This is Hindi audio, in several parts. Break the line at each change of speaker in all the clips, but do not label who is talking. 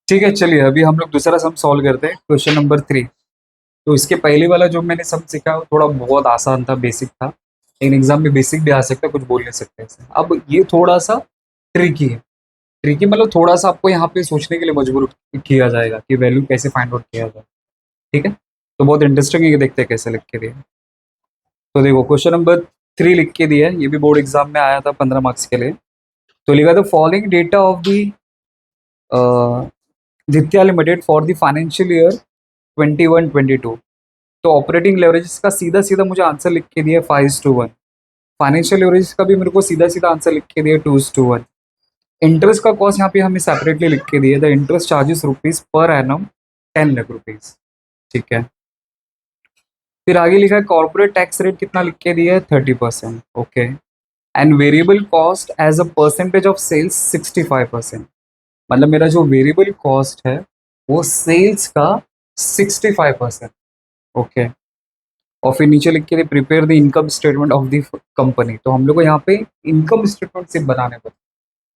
ठीक है, चलिए अभी हम लोग दूसरा सम सॉल्व करते हैं, क्वेश्चन नंबर 3। तो इसके पहले वाला जो मैंने सम सीखा वो थोड़ा बहुत आसान था, बेसिक था, लेकिन एग्जाम में बेसिक भी आ सकता है, कुछ बोल नहीं सकते ऐसे। अब ये थोड़ा सा ट्रिकी है। ट्रिकी मतलब थोड़ा सा आपको यहाँ पे सोचने के लिए मजबूर किया जाएगा कि वैल्यू कैसे फाइंड आउट किया जाए। ठीक है, तो बहुत इंटरेस्टिंग है, देखते हैं कैसे लिख के दिया। तो देखो क्वेश्चन नंबर 3 लिख के दिया है, ये भी बोर्ड एग्जाम में आया था 15 मार्क्स के लिए। तो लिखा था following data of the Ditya Limited for the financial year 21-22। तो ऑपरेटिंग लेवरेजेस का सीधा सीधा मुझे आंसर लिख के दिया 5:1। फाइनेंशियल लेवरेजेस का भी मेरे को सीधा सीधा आंसर लिख के दिया 2:1। इंटरेस्ट का कॉस्ट यहाँ पे हमें सेपरेटली लिख के दिया था, interest charges rupees per annum 10 lakh rupees. ठीक है, फिर आगे लिखा है कॉर्पोरेट टैक्स रेट कितना लिख के दिया है 30%। Okay, and variable cost as a percentage of sales 65%। मतलब मेरा जो वेरिएबल कॉस्ट है वो सेल्स का 65%। ओके, और फिर नीचे लिख के they prepare the income statement of the company. तो हम लोग को यहाँ पे इनकम स्टेटमेंट सिर्फ बनाने पड़ते,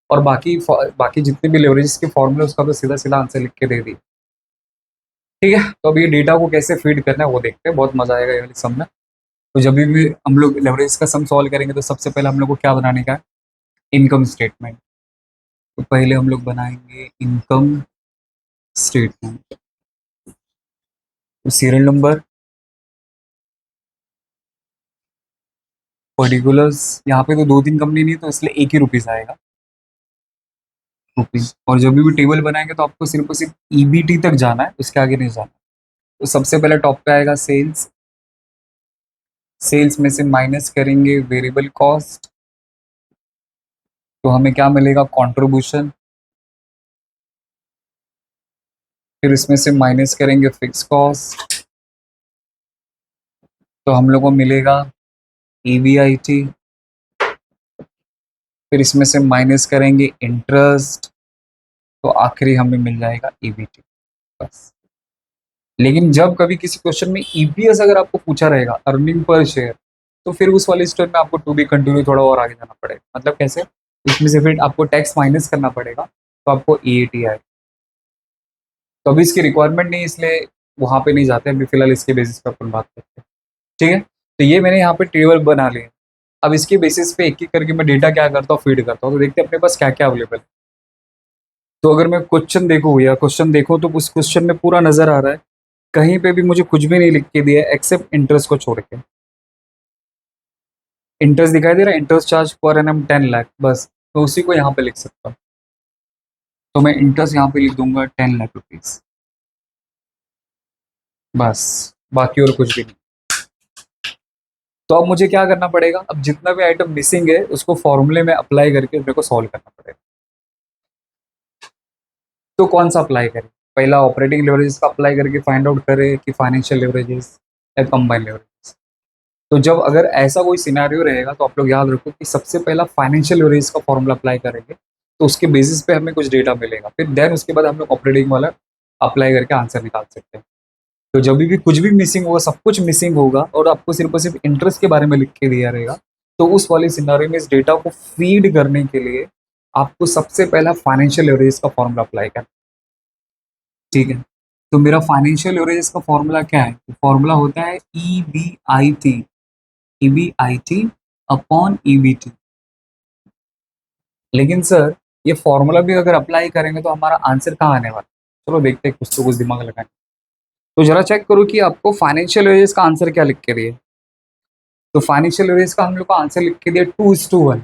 और बाकी जितने भी लेवरेजेस के फॉर्मूले उसका तो सीधा सीधा आंसर लिख के दे दी। ठीक है, तो अभी ये डेटा को कैसे फीड करना है वो देखते हैं, बहुत मजा आएगा ये वाली सम में। तो जब भी हम लोग लेवरेज का सम सॉल्व करेंगे तो सबसे पहले हम लोग को क्या बनाने का है, इनकम स्टेटमेंट। तो पहले हम लोग बनाएंगे इनकम स्टेटमेंट। तो सीरियल नंबर, पर्टिकुलर्स, यहाँ पे तो 2-3 कंपनी नहीं है तो इसलिए एक ही रुपीज आएगा, रुपीज। और जब भी टेबल बनाएंगे तो आपको सिर्फ और सिर्फ ईबीटी तक जाना है, उसके आगे नहीं जाना। तो सबसे पहले टॉप पे आएगा सेल्स। सेल्स में से माइनस करेंगे वेरिएबल कॉस्ट, तो हमें क्या मिलेगा, कंट्रीब्यूशन। फिर इसमें से माइनस करेंगे फिक्स कॉस्ट, तो हम लोग को मिलेगा ईबीआईटी। फिर इसमें से माइनस करेंगे इंटरेस्ट, तो आखिरी हमें मिल जाएगा ईबीटी, बस। लेकिन जब कभी किसी क्वेश्चन में ईपीएस अगर आपको पूछा रहेगा, अर्निंग पर शेयर, तो फिर उस वाले स्टेप में आपको टू बी कंटिन्यू थोड़ा और आगे जाना पड़ेगा। मतलब कैसे, इसमें से फिर आपको टैक्स माइनस करना पड़ेगा, तो आपको ईएटी आए। तो अभी इसकी रिक्वायरमेंट नहीं, इसलिए वहाँ पे नहीं जाते, अभी फिलहाल इसके बेसिस पे अपन बात करते हैं। ठीक है, तो ये मैंने यहाँ पे टेबल बना लिया। अब इसके बेसिस पे एक एक करके मैं डेटा क्या करता हूँ, फीड करता हूँ, तो देखते हैं अपने पास क्या क्या अवेलेबल है। तो अगर मैं क्वेश्चन देखूँ या क्वेश्चन देखूँ तो उस क्वेश्चन में पूरा नजर आ रहा है, कहीं पे भी मुझे कुछ भी नहीं लिख के दिया एक्सेप्ट इंटरेस्ट को छोड़ के। इंटरेस्ट दिखाई दे रहा है, interest charge per annum 10 lakh, बस। तो उसी को यहाँ पे लिख सकता हूँ, तो मैं इंटरेस्ट यहाँ पे लिख दूंगा 10 लाख रुपीज, बस। बाकी और कुछ भी नहीं। तो अब मुझे क्या करना पड़ेगा, अब जितना भी आइटम मिसिंग है उसको फॉर्मूले में अप्लाई करके मेरे को सॉल्व करना पड़ेगा। तो कौन सा अप्लाई करें, पहला ऑपरेटिंग लेवरेजेस का अप्लाई करके फाइंड आउट करें कि फाइनेंशियल लेवरेजेस या कंबाइंड लेवरेजेस। तो जब अगर ऐसा कोई सिनेरियो रहेगा तो आप लोग याद रखो कि सबसे पहला फाइनेंशियल लेवरेज का फॉर्मूला अप्लाई करेंगे, तो उसके बेसिस पे हमें कुछ डेटा मिलेगा, फिर देन उसके बाद हम लोग ऑपरेटिंग वाला अप्लाई करके आंसर निकाल सकते हैं। तो जब भी कुछ भी मिसिंग होगा, सब कुछ मिसिंग होगा और आपको सिर्फ और सिर्फ इंटरेस्ट के बारे में लिख के दिया रहेगा, तो उस वाले सिनेरियो में इस डेटा को फीड करने के लिए आपको सबसे पहला फाइनेंशियल लेवरेज का फॉर्मूला अप्लाई करना। ठीक है, तो मेरा फाइनेंशियल लेवरेज का फॉर्मूला क्या है, फॉर्मूला होता है ईबीआईटी, ईबीआईटी अपॉन ईबीटी। लेकिन सर ये फॉर्मूला भी अगर अप्लाई करेंगे तो हमारा आंसर कहाँ आने वाला, चलो देखते हैं, कुछ तो कुछ दिमाग लगाएं। तो जरा चेक करो कि आपको फाइनेंशियल लेवरेज का आंसर क्या लिख के दिए। तो फाइनेंशियल लेवरेज का हम लोग को आंसर लिख के दिया 2:1।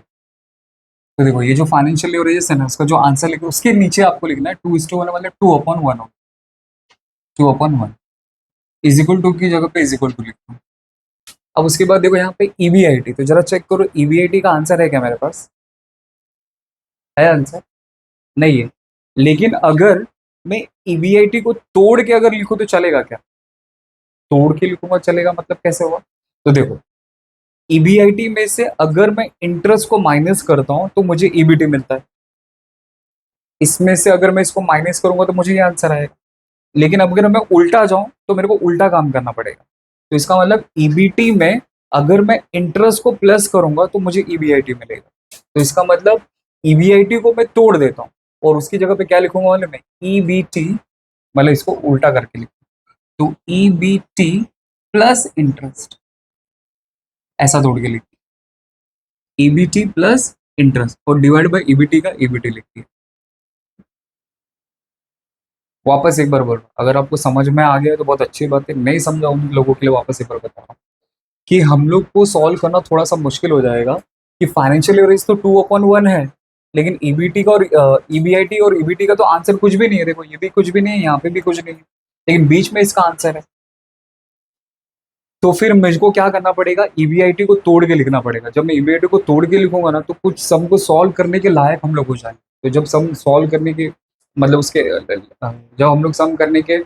तो देखो ये जो फाइनेंशियल लेवरेज है ना, उसका जो आंसर लिखे उसके नीचे आपको लिखना है 2:1, मतलब 2/1 हो, 2/1 इज इक्वल टू की जगह पे इज इक्वल टू लिखो। अब उसके बाद देखो यहाँ पे ईबीआईटी, तो जरा चेक करो ईबीआईटी का आंसर है क्या मेरे पास, है आंसर, नहीं है। लेकिन अगर मैं ईबीआईटी को तोड़ के अगर लिखूं तो चलेगा क्या, तोड़ के लिखूंगा चलेगा, मतलब कैसे होगा। तो देखो ईबीआईटी में से अगर मैं इंटरेस्ट को माइनस करता हूं तो मुझे ईबीटी मिलता है, इसमें से अगर मैं इसको माइनस करूंगा तो मुझे ये आंसर आएगा। लेकिन अब अगर मैं उल्टा जाऊं तो मेरे को उल्टा काम करना पड़ेगा। तो इसका मतलब ईबीटी में अगर मैं इंटरेस्ट को प्लस करूंगा तो मुझे ईबीआईटी मिलेगा। तो इसका मतलब ईबीआईटी को मैं तोड़ देता हूँ, और उसकी जगह पे क्या लिखूंगा वाले मैं, EBT, मतलब इसको उल्टा करके लिखूँ तो EBT प्लस इंटरेस्ट, ऐसा तोड़ के लिखती है, EBT प्लस इंटरेस्ट और डिवाइड बाय EBT का EBT लिखती है। वापस एक बार बोल रहा हूं, अगर आपको समझ में आ गया तो बहुत अच्छी बात है, नहीं समझा उन लोगों के लिए वापस एक बार बता रहा हूँ कि हम लोग को सॉल्व करना थोड़ा सा मुश्किल हो जाएगा कि फाइनेंशियल एवरेज तो 2/1 है, लेकिन ईबीटी का और ईबीआईटी और ईबीटी का तो आंसर कुछ भी नहीं है। देखो ये भी कुछ भी नहीं है, यहाँ पे भी कुछ नहीं है, लेकिन बीच में इसका आंसर है। तो फिर मुझको क्या करना पड़ेगा, ईबीआईटी को तोड़ के लिखना पड़ेगा। जब मैं ईबीआईटी को तोड़ के लिखूंगा ना तो कुछ सम को सॉल्व करने के लायक हम लोग हो जाएंगे। तो जब सम सॉल्व करने के मतलब उसके जब हम लोग सम करने के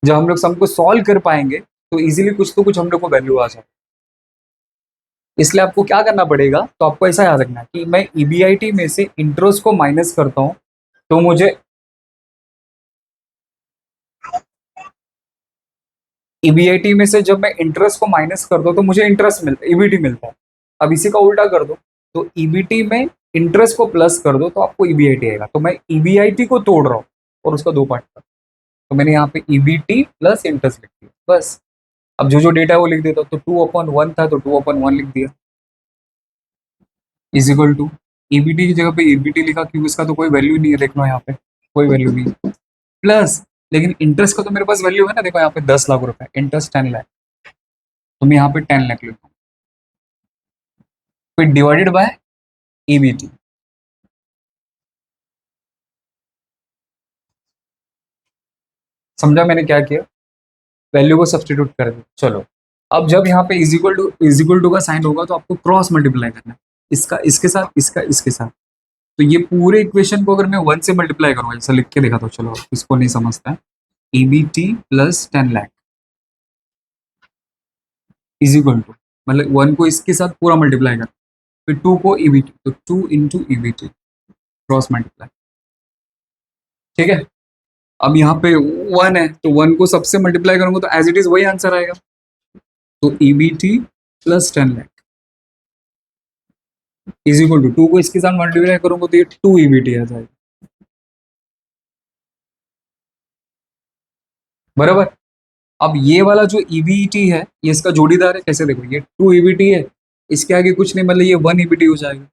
जब हम लोग सम को सॉल्व कर पाएंगे तो इजीली कुछ तो कुछ हम लोग को वैल्यू आ जाए। इसलिए आपको क्या करना पड़ेगा, तो आपको ऐसा याद रखना है कि मैं ईबीआईटी में से इंटरेस्ट को माइनस करता हूं तो मुझे ईबीआईटी में से जब मैं इंटरेस्ट को माइनस कर दो तो मुझे इंटरेस्ट मिलता है, ईबीटी मिलता है। अब इसी का उल्टा कर दो, तो ईबीटी में इंटरेस्ट को प्लस कर दो तो आपको ईबीआईटी आएगा। तो मैं ईबीआईटी को तोड़ रहा हूँ और उसका दो पार्ट कर, तो मैंने यहाँ पे ईबीटी प्लस इंटरेस्ट लिख दिया बस। अब जो जो डेटा है वो लिख देता हूँ, तो 2/1 था तो 2/1 लिख दिया, इज इक्वल टू ईबीटी की जगह पे ईबीटी लिखा क्योंकि इसका तो कोई वैल्यू नहीं है, देख लो यहाँ पे कोई वैल्यू नहीं है। प्लस लेकिन इंटरेस्ट का तो मेरे पास वैल्यू है ना, देखो यहाँ पे 10 लाख रुपए, इंटरेस्ट 10 लाख, तो मैं यहाँ पे 10 लाख लिखूँ, फिर डिवाइडेड बाय ईबीटी। समझा मैंने क्या किया, वैल्यू को सब्सटीट्यूट कर दिया। चलो अब जब यहाँ पे इज इक्वल टू का साइन होगा तो आपको क्रॉस मल्टीप्लाई करना है, इसका इसके साथ, इसका इसके साथ। तो ये पूरे इक्वेशन को अगर मैं 1 से मल्टीप्लाई करूंगा, जैसे लिख के देखा तो चलो इसको नहीं समझता है, EBT plus 10 lakh is equal to, मतलब 1 को इसके साथ पूरा मल्टीप्लाई कर, फिर 2 को ईबीटी, तो 2 इंटू ईबीटी क्रॉस मल्टीप्लाई। ठीक है, अब यहाँ पे 1 है तो 1 को सबसे मल्टीप्लाई करूंगा तो एज इट इज वही आंसर आएगा, तो EBT plus 10 lakh is equal to 2 को इसके साथ मल्टीप्लाई करूंगा तो ये 2 ईबीटी आ जाएगा, बराबर। अब ये वाला जो ईबीटी है ये इसका जोड़ीदार है, कैसे देखो ये 2 ईबीटी है, इसके आगे कुछ नहीं, मतलब ये 1 ईबीटी हो जाएगा।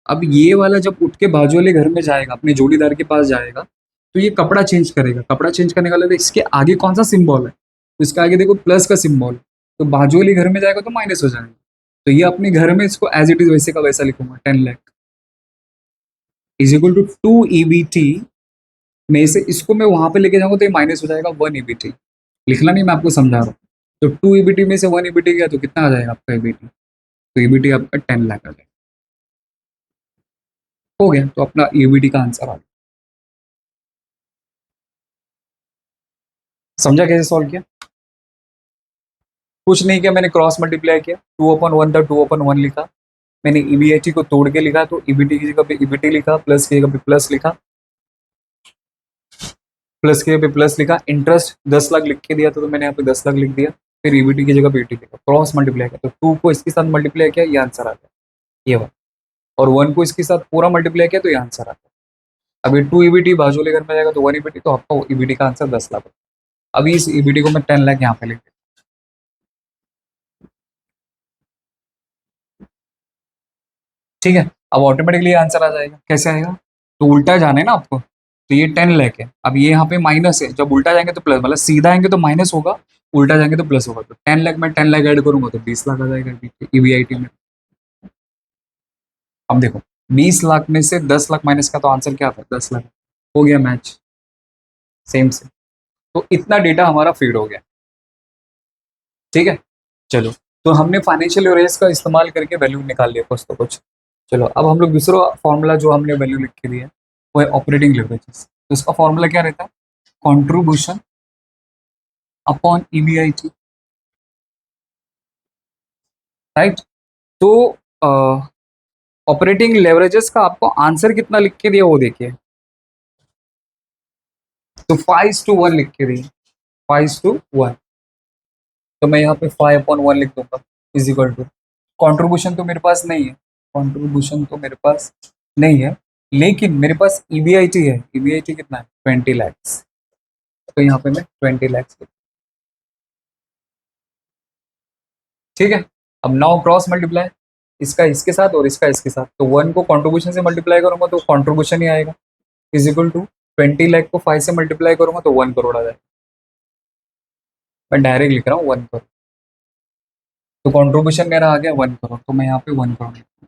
अब ये वाला जब उठ के बाजू वाले घर में जाएगा, अपने जोड़ीदार के पास जाएगा, तो ये कपड़ा चेंज करेगा। कपड़ा चेंज करने वाला इसके आगे कौन सा सिंबल है, तो इसके आगे देखो प्लस का सिंबल, तो बाजू वाले घर में जाएगा तो माइनस हो जाएगा। तो ये अपने घर में इसको एज इट इज वैसे का वैसा लिखूंगा, 10 lakh is equal to 2 EBT में से इसको मैं वहां पे लेके जाऊंगा तो ये माइनस हो जाएगा 1 ईबीटी। लिखना नहीं, मैं आपको समझा रहा हूँ। तो 2 ईबीटी में से 1 ईबीटी गया तो कितना आ जाएगा आपका ईबीटी, तो ईबीटी आपका 10 लाख आ जाएगा। हो गया, तो अपना ईबीटी का आंसर आ गया। समझा कैसे सॉल्व किया, कुछ नहीं किया, मैंने क्रॉस मल्टीप्लाई किया, 2/1 था 2/1 लिखा, मैंने ईबीआईटी को तोड़ के लिखा तो ईबीटी की जगह पे ईबीटी लिखा, प्लस की जगह पे प्लस लिखा, प्लस की जगह पे प्लस लिखा, इंटरेस्ट 10 लाख लिख के दिया था तो मैंने यहाँ पे 10 लाख लिख दिया, फिर ईबीटी की जगह पे ईटी लिखा, क्रॉस मल्टीप्लाई किया तो 2 को इसके साथ मल्टीप्लाई किया, ये आंसर आ गया ये वाला, और 1 को इसके साथ पूरा मल्टीप्लाई किया तो ये आंसर आ गया। अभी 2 ईबीटी बाजू वाले घर में जाएगा तो 1 ईबीटी, तो आपका ईबीटी का आंसर 10 लाख। अभी इस ईबीटी को मैं 10 लाख यहाँ पे लिख देता हूँ। ठीक है, अब ऑटोमेटिकली आंसर आ जाएगा, कैसे आएगा, तो उल्टा जाना है ना आपको, तो ये 10 लाख है, अब ये यहाँ पे माइनस है, जब उल्टा जाएंगे तो प्लस, मतलब सीधा आएंगे तो माइनस होगा, उल्टा जाएंगे तो प्लस होगा, तो 10 लाख में 10 लाख ऐड करूंगा तो 20 लाख आ जाएगा ईबीआईटी में। अब देखो 20 लाख में से 10 लाख माइनस का तो आंसर क्या था, 10 लाख। हो गया मैच, सेम से। तो इतना डेटा हमारा फीड हो गया, ठीक है। चलो, तो हमने फाइनेंशियल एवरेज का इस्तेमाल करके वैल्यू निकाल लिया कुछ तो कुछ। चलो अब हम लोग दूसरा फॉर्मूला जो हमने वैल्यू लिख के दिया वो है ऑपरेटिंग लिवरेजेस। तो उसका फॉर्मूला क्या रहता है, कंट्रीब्यूशन अपॉन ईबीआईटी, राइट। तो ऑपरेटिंग लेवरेजेस का आपको आंसर कितना लिख के दिया वो देखिए, तो 5:1 लिख के दिए, 5:1, तो मैं यहाँ पे 5/1 लिख दूंगा, इज इक्वल टू, कॉन्ट्रीब्यूशन तो मेरे पास नहीं है, कॉन्ट्रीब्यूशन तो मेरे पास नहीं है, लेकिन मेरे पास ईबीआईटी है, ईबीआईटी कितना है 20 lakhs, तो यहाँ पे मैं 20 lakhs, ठीक है। अब नाउ क्रॉस मल्टीप्लाई, इसका इसके साथ और इसका इसके साथ, तो 1 को कंट्रीब्यूशन से मल्टीप्लाई करूंगा तो कंट्रीब्यूशन ही आएगा, इज इक्वल टू 20 लाख को 5 से मल्टीप्लाई करूंगा तो 1 करोड़ आ जाएगा। मैं डायरेक्ट लिख रहा हूँ 1 करोड़, तो कंट्रीब्यूशन मेरा आ गया 1 करोड़, तो मैं यहाँ पे 1 करोड़ लिखता हूँ।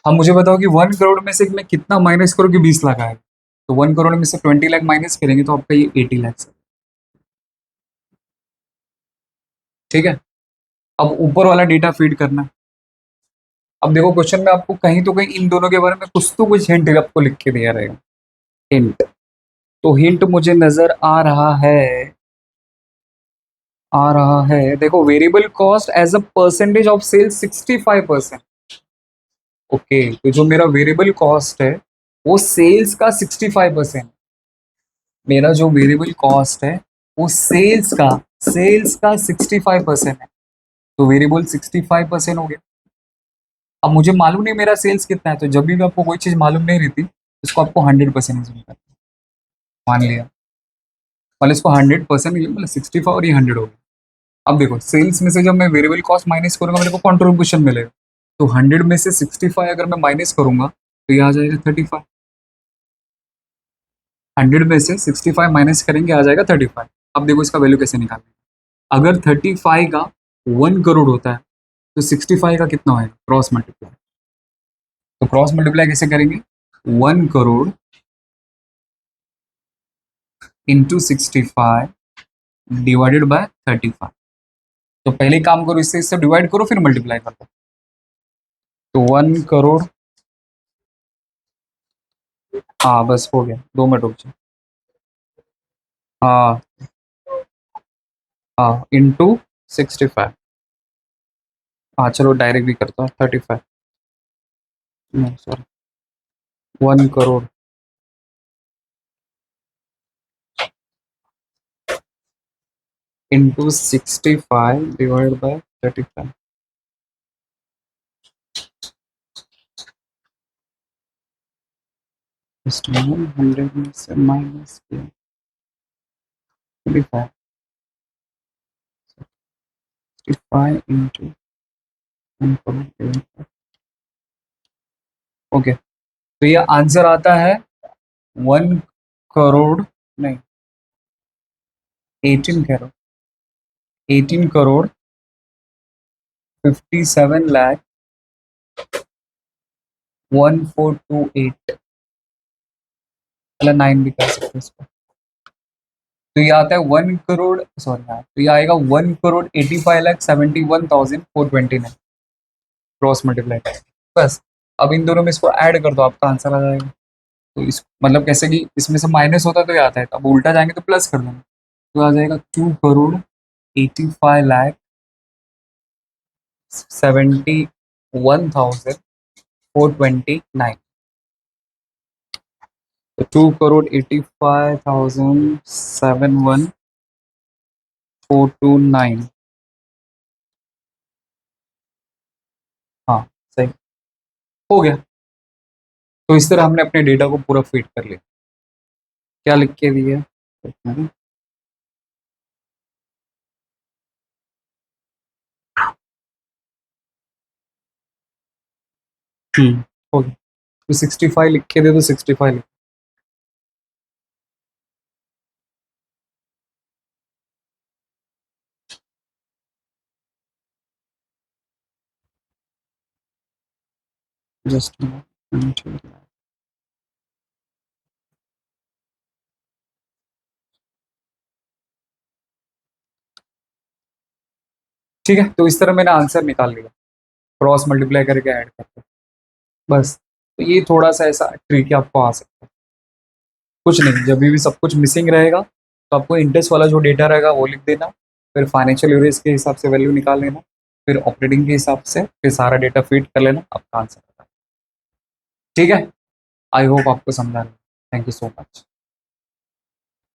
अब मुझे बताओ कि 1 करोड़ में से मैं कितना माइनस करूँ कि 20 लाख आएगा, तो 1 करोड़ में से 20 लाख माइनस करेंगे तो आपका ये 80 lakhs, ठीक है। अब ऊपर वाला डेटा फीड करना। अब देखो क्वेश्चन में आपको कहीं तो कहीं इन दोनों के बारे में कुछ तो कुछ हिंट आपको लिख के दिया रहेगा, हिंट। तो हिंट मुझे नजर आ रहा है, देखो variable cost as a percentage of sales 65%। Okay, तो जो मेरा वेरिएबल कॉस्ट है वो सेल्स का 65%, मेरा जो वेरिएबल कॉस्ट है वो सेल्स का 65% है, तो वेरिएबल 65% हो गया। अब मुझे मालूम नहीं मेरा सेल्स कितना है, तो जब भी आपको कोई चीज मालूम नहीं रहती उसको आपको 100% करना है। मान लिया, मतलब इसको 100% मतलब 65 और ये 100 हो गया। अब देखो सेल्स में से जब मैं वेरिएबल कॉस्ट माइनस करूंगा मेरे को कंट्रीब्यूशन मिलेगा, तो 100 में से 65 अगर मैं माइनस करूंगा तो ये आ जाएगा 35। 100 में से 65 माइनस करेंगे आ जाएगा 35। अब देखो इसका वैल्यू कैसे निकालेंगे, अगर 35 का 1 करोड़ होता है तो 65 का कितना होगा, क्रॉस मल्टीप्लाई। तो क्रॉस मल्टीप्लाई कैसे करेंगे, 1 करोड़ इंटू 65 डिवाइडेड बाय 35। तो पहले काम करो, इससे इससे डिवाइड करो फिर मल्टीप्लाई कर दो, तो 1 करोड़, हाँ बस हो गया, 2 मिनट रुक जाओ, हाँ हाँ इंटू 65, हाँ चलो डायरेक्ट भी करता हूँ 35, नहीं sorry 1 crore into 65 divide by 35। इस टाइम 100 में से माइनस किया 35, 65 इंटू 1 करोड़। ओके, तो ये आंसर आता है 1 करोड़, नहीं 18 करोड़, 18 करोड़ 57 लाख 1428, मतलब 9 भी कर सकते हैं इसको। तो ये आता है 1 करोड़, सॉरी हाँ, तो ये आएगा 1 करोड़ 85 लाख 71,429 क्रॉस मल्टीप्लाई। बस, अब इन दोनों में इसको ऐड कर दो आपका आंसर आ जाएगा। तो इस मतलब कैसे कि इसमें से माइनस होता तो ये आता है, अब उल्टा जाएंगे तो प्लस कर देंगे, तो आ जाएगा 2 करोड़ 85 लाख 71,429। तो 2 करोड़ 85,071,429, हाँ सही हो गया। तो इस तरह हमने अपने डेटा को पूरा फिट कर लिया। क्या लिख के दिया, हो गया। तो 65 लिख के दे तो 65 लिख, जस्ट ठीक है। तो इस तरह मैंने आंसर निकाल लिया, क्रॉस मल्टीप्लाई करके ऐड करके, बस। तो ये थोड़ा सा ऐसा ट्रिक आपको आ सकता है, कुछ नहीं, जब भी सब कुछ मिसिंग रहेगा तो आपको इंटरेस्ट वाला जो डेटा रहेगा वो लिख देना, फिर फाइनेंशियल यूरेज के हिसाब से वैल्यू निकाल लेना, फिर ऑपरेटिंग के हिसाब से फिर सारा डेटा फीड कर लेना, आपका आंसर, ठीक है। आई होप आपको समझा। Thank you so much.